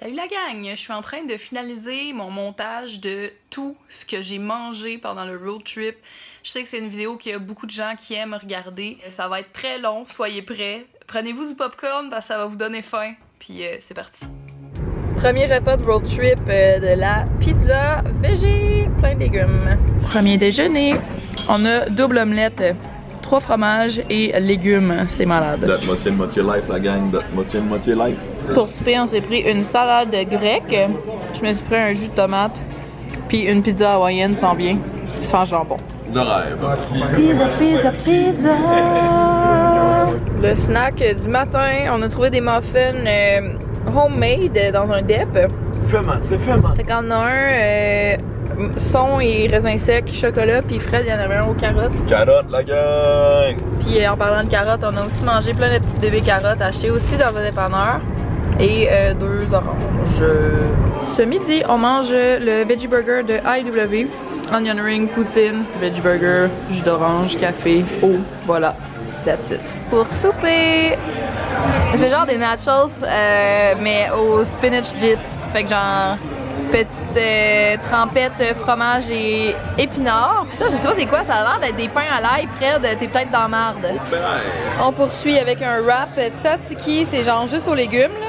Salut la gang! Je suis en train de finaliser mon montage de tout ce que j'ai mangé pendant le road trip. Je sais que c'est une vidéo qu'il y a beaucoup de gens qui aiment regarder. Ça va être très long, soyez prêts. Prenez-vous du popcorn parce que ça va vous donner faim. Puis c'est parti. Premier repas de road trip de la pizza végé, plein de légumes. Premier déjeuner, on a double omelette, 3 fromages et légumes, c'est malade. Date moitié life la gang, date moitié life. Pour souper, on s'est pris une salade grecque, je me suis pris un jus de tomate, puis une pizza hawaïenne sans bien, sans jambon. Le rêve. Pizza! Le snack du matin, on a trouvé des muffins homemade dans un dep. C'est fumant. Fait qu'on a un son et raisin sec, chocolat, puis Fred, il y en avait un aux carottes. Carottes la gang! Puis en parlant de carottes, on a aussi mangé plein de petites bébés carottes achetées aussi dans un dépanneur. Et 2 oranges. Ce midi, on mange le veggie burger de IW. Onion ring, poutine, veggie burger, jus d'orange, café, eau, voilà. That's it. Pour souper, c'est genre des nachos, mais au spinach dip. Fait que genre, petite trempette fromage et épinards. Puis ça, je sais pas c'est quoi, ça a l'air d'être des pains à l'ail, Fred, t'es peut-être dans marde. On poursuit avec un wrap tzatziki, c'est genre juste aux légumes, là.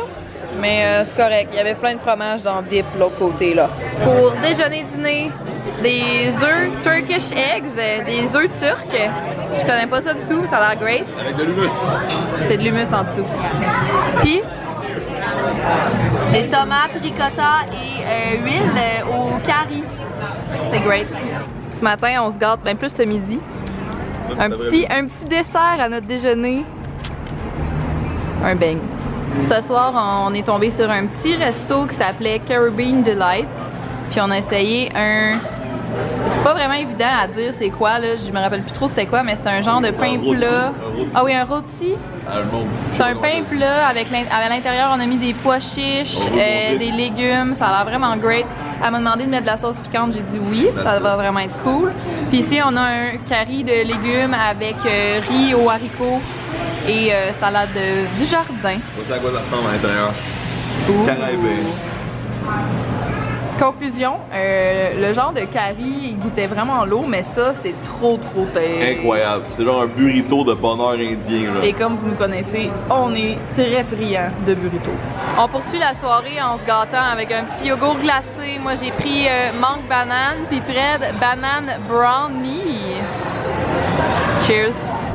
Mais c'est correct, il y avait plein de fromage dans le dip l'autre côté là. Pour déjeuner-dîner, des œufs Turkish eggs, des œufs turcs. Je connais pas ça du tout, mais ça a l'air great. Avec de l'humus. C'est de l'humus en dessous. Puis, des tomates ricotta et huile au curry. C'est great. Ce matin, on se gâte, bien plus ce midi. Un petit dessert à notre déjeuner. Un beigne. Ce soir, on est tombé sur un petit resto qui s'appelait Caribbean Delight. Puis on a essayé un... C'est pas vraiment évident à dire c'est quoi là, je me rappelle plus trop c'était quoi, mais c'est un genre de pain plat. Ah oui, un rôti. C'est un pain plat avec à l'intérieur on a mis des pois chiches, des légumes, ça a l'air vraiment great. Elle m'a demandé de mettre de la sauce piquante, j'ai dit oui, ça va vraiment être cool. Puis ici on a un curry de légumes avec riz aux haricots et salade du jardin. C'est à quoi ça ressemble à l'intérieur? Caraïbes. Conclusion, le genre de curry, il goûtait vraiment l'eau, mais ça, c'est trop incroyable. C'est genre un burrito de bonheur indien. Là. Et comme vous nous connaissez, on est très friands de burrito. On poursuit la soirée en se gâtant avec un petit yogourt glacé. Moi, j'ai pris mangue banane, puis Fred, banane brownie. Cheers!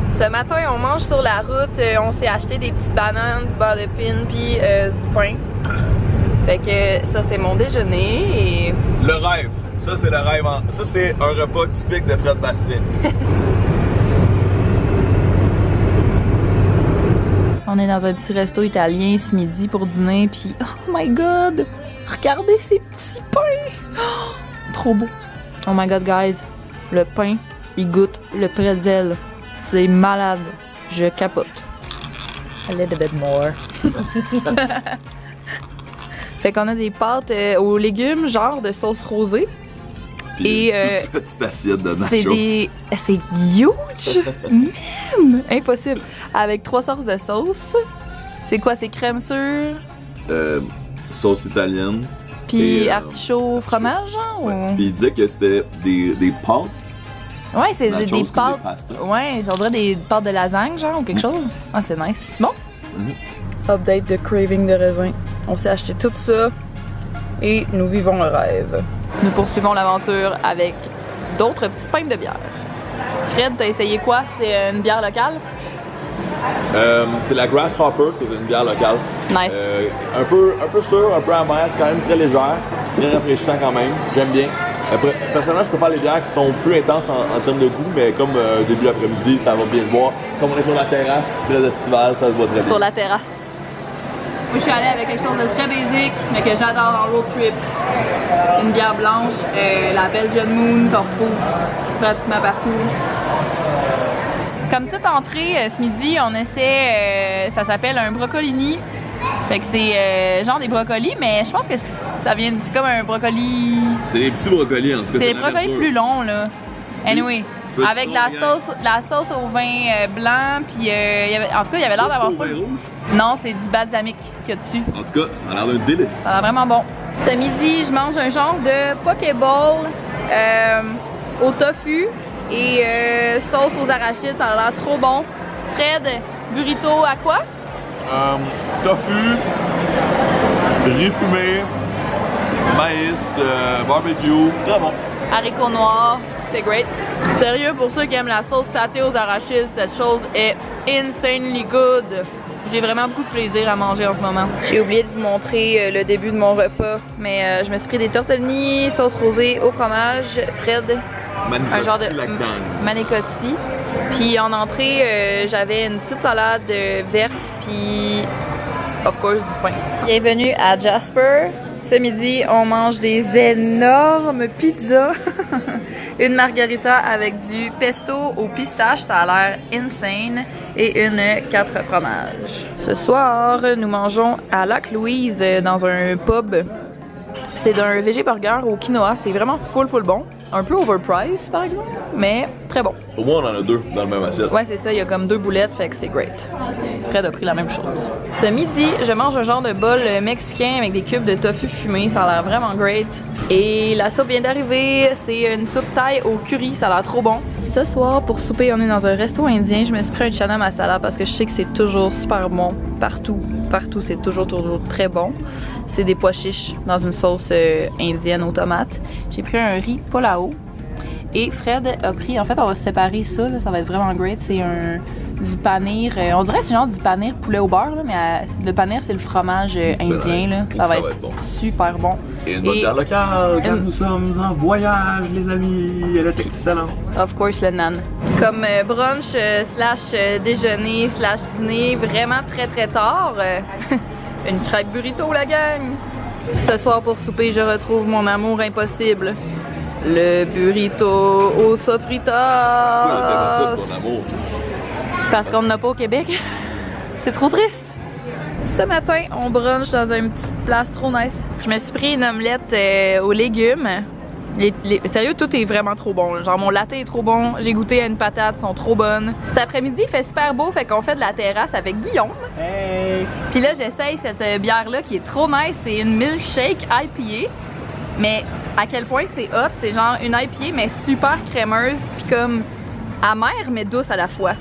Ce matin, on mange sur la route. On s'est acheté des petites bananes, du beurre de pin, puis du pain. Fait que ça, c'est mon déjeuner et... Le rêve. Ça, c'est le rêve. Ça, c'est un repas typique de Fred Bastien. On est dans un petit resto italien ce midi pour dîner, puis oh my god! Regardez ces petits pains! Oh, trop beau! Oh my god, guys! Le pain, il goûte le pretzel. C'est malade. Je capote. A little bit more. Fait qu'on a des pâtes aux légumes, genre de sauce rosée. Puis et une petite assiette de nachos. C'est huge! Man! Impossible. Avec 3 sortes de sauce. C'est quoi? C'est crème sûre? Sauce italienne. Puis artichaut fromage, genre? Ouais. Puis il disait que c'était des pâtes. Ouais, c'est des pâtes. Ouais, on dirait des pâtes de lasagne, genre, ou quelque chose. Ah, c'est nice. C'est bon? Update de craving de raisin. On s'est acheté tout ça et nous vivons le rêve. Nous poursuivons l'aventure avec d'autres petites pintes de bière. Fred, t'as essayé quoi? C'est une bière locale? C'est la Grasshopper, qui est une bière locale. Nice. Un peu sûre, un peu amère, quand même très légère, très rafraîchissant quand même. J'aime bien. Personnellement, je préfère les bières qui sont plus intenses en termes de goût, mais comme début d'après-midi, ça va bien se boire. Comme on est sur la terrasse, très estival, ça se voit très bien. Sur la terrasse. Moi, je suis allée avec quelque chose de très basique, mais que j'adore en road trip. Une bière blanche, la Belgian Moon qu'on retrouve pratiquement partout. Comme petite entrée, ce midi, on essaie, ça s'appelle un brocolini. Fait que c'est genre des brocolis, mais je pense que ça vient, c'est comme un brocoli... C'est des petits brocolis en tout cas. C'est des brocolis plus longs, là. Anyway. Avec la sauce au vin blanc, puis en tout cas, il y avait l'air d'avoir full. Non, c'est du balsamique qu'il y a dessus. En tout cas, ça a l'air d'un délice. Ça a l'air vraiment bon. Ce midi, je mange un genre de pokéball au tofu et sauce aux arachides. Ça a l'air trop bon. Fred, burrito à quoi? Tofu, riz fumé, maïs, barbecue, très bon. Haricots noirs, c'est great. Sérieux, pour ceux qui aiment la sauce saté aux arachides, cette chose est insanely good. J'ai vraiment beaucoup de plaisir à manger en ce moment. J'ai oublié de vous montrer le début de mon repas, mais je me suis pris des tortellini, sauce rosée au fromage, Fred, un genre de manicotti. Puis en entrée, j'avais une petite salade verte, puis of course du pain. Bienvenue à Jasper. Ce midi, on mange des énormes pizzas. Une margarita avec du pesto au pistache, ça a l'air insane, et une 4 fromages. Ce soir, nous mangeons à Lac Louise dans un pub. C'est d'un végé burger au quinoa, c'est vraiment full bon. Un peu overpriced par exemple, mais très bon. Au moins on en a deux dans le même assiette. Ouais, c'est ça, il y a comme 2 boulettes, fait que c'est great. Fred a pris la même chose. Ce midi, je mange un genre de bol mexicain avec des cubes de tofu fumé, ça a l'air vraiment great. Et la soupe vient d'arriver, c'est une soupe thaï au curry, ça a l'air trop bon. Ce soir, pour souper, on est dans un resto indien, je me suis pris un chana masala parce que je sais que c'est toujours super bon, partout, c'est toujours très bon. C'est des pois chiches dans une sauce indienne aux tomates. J'ai pris un riz pulao. Et Fred a pris, en fait on va se séparer ça, là, ça va être vraiment great, c'est du panir, on dirait que c'est genre du panir poulet au beurre, là, mais le panir c'est le fromage indien, là. Ça va être bon. Super bon. Et une bonne bière locale, car nous sommes en voyage les amis, elle est excellente. Of course le nan. Comme brunch slash déjeuner slash dîner, vraiment très tard, une crêpe burrito la gang. Ce soir pour souper je retrouve mon amour impossible. Le burrito au sofritas. Parce qu'on n'en a pas au Québec. C'est trop triste. Ce matin, on brunch dans une petite place trop nice. Je me suis pris une omelette aux légumes. Sérieux, tout est vraiment trop bon. Genre mon latte est trop bon. J'ai goûté à une patate, elles sont trop bonnes. Cet après-midi, il fait super beau, fait qu'on fait de la terrasse avec Guillaume. Hey! Puis là, j'essaye cette bière-là qui est trop nice. C'est une milkshake IPA. Mais à quel point c'est hot, c'est genre une IPA mais super crémeuse puis comme amère mais douce à la fois.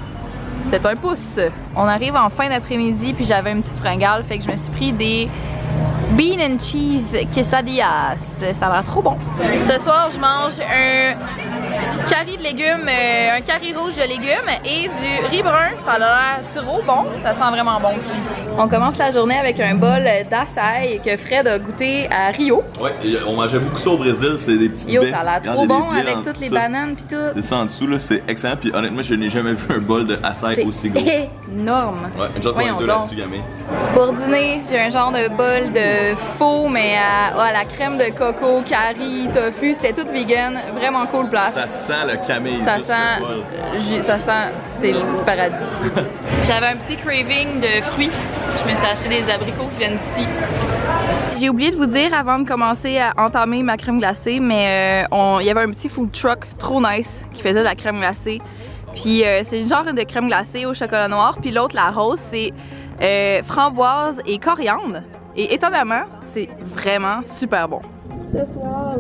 C'est un pouce. On arrive en fin d'après-midi puis j'avais une petite fringale, fait que je me suis pris des bean and cheese quesadillas. Ça a l'air trop bon. Ce soir, je mange un curry de légumes, un curry rouge de légumes et du riz brun. Ça a l'air trop bon. Ça sent vraiment bon aussi. On commence la journée avec un bol d'açaï que Fred a goûté à Rio. Ouais, on mangeait beaucoup ça au Brésil, c'est des petites baies. Ça a l'air trop bon avec toutes les bananes pis tout. C'est ça en dessous, là, c'est excellent. Puis honnêtement, je n'ai jamais vu un bol d'açaï aussi gros. C'est énorme. Ouais, une chose qu'on est deux là-dessus, gamin. Pour dîner, j'ai un genre de bol de faux, mais à la crème de coco, curry, tofu. C'était tout vegan. Vraiment cool place. Ça sent le camille. Ça sent, c'est le paradis. J'avais un petit craving de fruits. Je me suis acheté des abricots qui viennent d'ici. J'ai oublié de vous dire avant de commencer à entamer ma crème glacée, mais il y avait un petit food truck trop nice qui faisait de la crème glacée. Puis c'est une genre de crème glacée au chocolat noir. Puis l'autre, la rose, c'est framboise et coriandre. Et étonnamment, c'est vraiment super bon. Ce soir,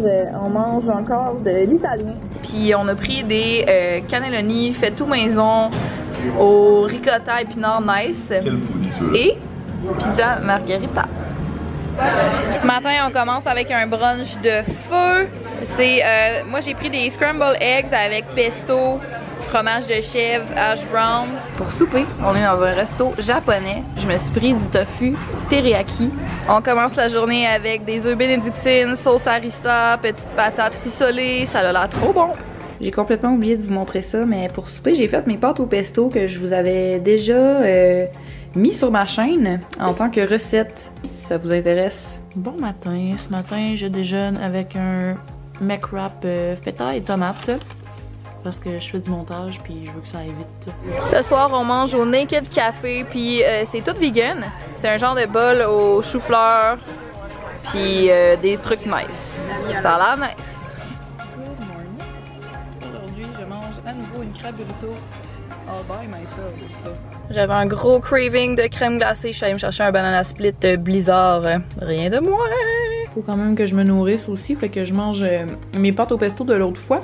on mange encore de l'italien. Puis on a pris des cannelloni fait tout maison au ricotta épinard nice. Quel foodie ceux-là. Et pizza margherita. Ce matin, on commence avec un brunch de feu. C'est moi j'ai pris des scrambled eggs avec pesto, fromage de chèvre, hash brown. Pour souper, on est dans un resto japonais. Je me suis pris du tofu teriyaki. On commence la journée avec des œufs bénédictines, sauce harissa, petites patates rissolées. Ça a l'air trop bon. J'ai complètement oublié de vous montrer ça, mais pour souper, j'ai fait mes pâtes au pesto que je vous avais déjà mis sur ma chaîne en tant que recette, si ça vous intéresse. Bon matin, ce matin, je déjeune avec un McWrap feta et tomate. Parce que je fais du montage puis je veux que ça aille vite. Ce soir, on mange au Naked Café puis c'est tout vegan. C'est un genre de bol au chou-fleur puis des trucs nice. Ça a l'air nice. Good morning. Aujourd'hui, je mange à nouveau une crêpe burrito all by myself. J'avais un gros craving de crème glacée. Je suis allée me chercher un banana split Blizzard. Rien de moins. Faut quand même que je me nourrisse aussi. Fait que je mange mes pâtes au pesto de l'autre fois.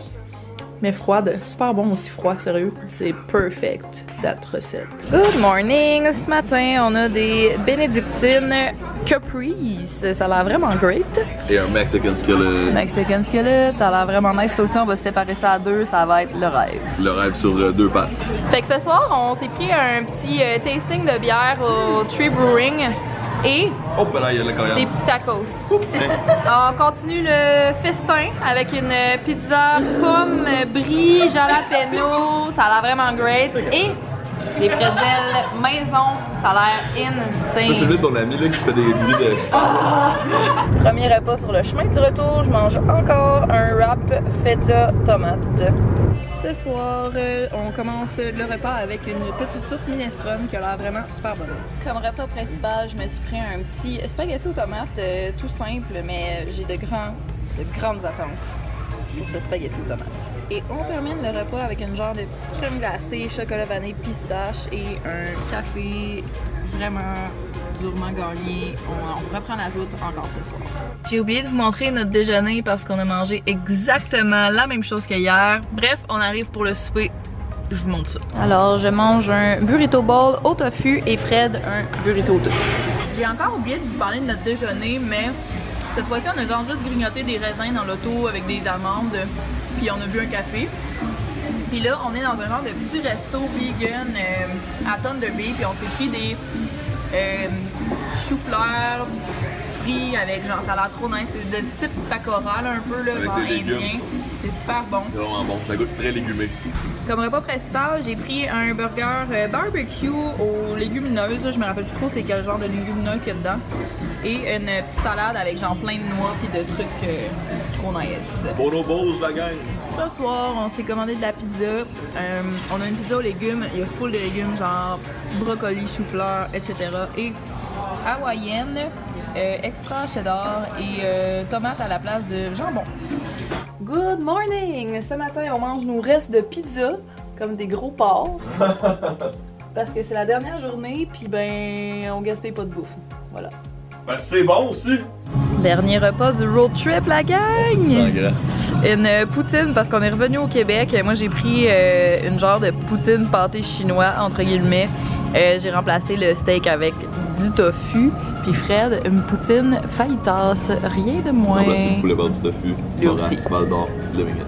Mais froide, super bon aussi froid, sérieux. C'est perfect, cette recette. Good morning! Ce matin, on a des bénédictines Caprice. Ça a l'air vraiment great. Et un Mexican Skillet. Mexican Skillet, ça a l'air vraiment nice. Ça aussi, on va séparer ça à deux, ça va être le rêve. Le rêve sur deux pattes. Fait que ce soir, on s'est pris un petit tasting de bière au Tree Brewing. Et oh, ben là, il y a la coriandre. Des petits tacos. On continue le festin avec une pizza pomme, brie, jalapeno. Ça a l'air vraiment great. Et des pretzels maison. Ça a l'air insane. Tu filmer ton ami là, qui fait des bruits de... Premier repas sur le chemin du retour. Je mange encore un wrap feta tomate. Ce soir, on commence le repas avec une petite soupe minestrone qui a l'air vraiment super bonne. Comme repas principal, je me suis pris un petit spaghetti aux tomates tout simple, mais j'ai de grandes attentes pour ce spaghetti aux tomates. Et on termine le repas avec une genre de petite crème glacée, chocolat vanille, pistache et un café vraiment durement gagné. On reprend la route encore ce soir. J'ai oublié de vous montrer notre déjeuner parce qu'on a mangé exactement la même chose qu'hier. Bref, on arrive pour le souper. Je vous montre ça. Alors, je mange un burrito bowl au tofu et Fred un burrito au tofu. J'ai encore oublié de vous parler de notre déjeuner, mais cette fois-ci, on a genre juste grignoté des raisins dans l'auto avec des amandes, puis on a bu un café. Puis là, on est dans un genre de petit resto vegan à Thunder Bay, puis on s'est pris des choux-fleurs frits avec genre ça a l'air trop nice, c'est de type pakora là, un peu là, genre indien. C'est super bon. C'est vraiment bon, ça goûte très légumé. Comme repas principal, j'ai pris un burger barbecue aux légumineuses. Je me rappelle plus trop c'est quel genre de légumineuses qu'il y a dedans. Et une petite salade avec genre plein de noix et de trucs trop nice. Bono Bowls, la gang! Ce soir, on s'est commandé de la pizza. On a une pizza aux légumes. Il y a full de légumes, genre brocoli, chou-fleur, etc. Et hawaïenne, extra cheddar et tomate à la place de jambon. Good morning! Ce matin, on mange nos restes de pizza, comme des gros porcs. Parce que c'est la dernière journée, puis ben, on gaspille pas de bouffe. Voilà. Ben, c'est bon aussi! Dernier repas du road trip, la gang! Une poutine, parce qu'on est revenu au Québec. Moi, j'ai pris une genre de poutine pâté chinois, entre guillemets. J'ai remplacé le steak avec du tofu. Puis Fred, une poutine fajitas, rien de moins. Non, ben, c'est le poulet beurre du tofu. Lui aussi. Val d'Or, Living It.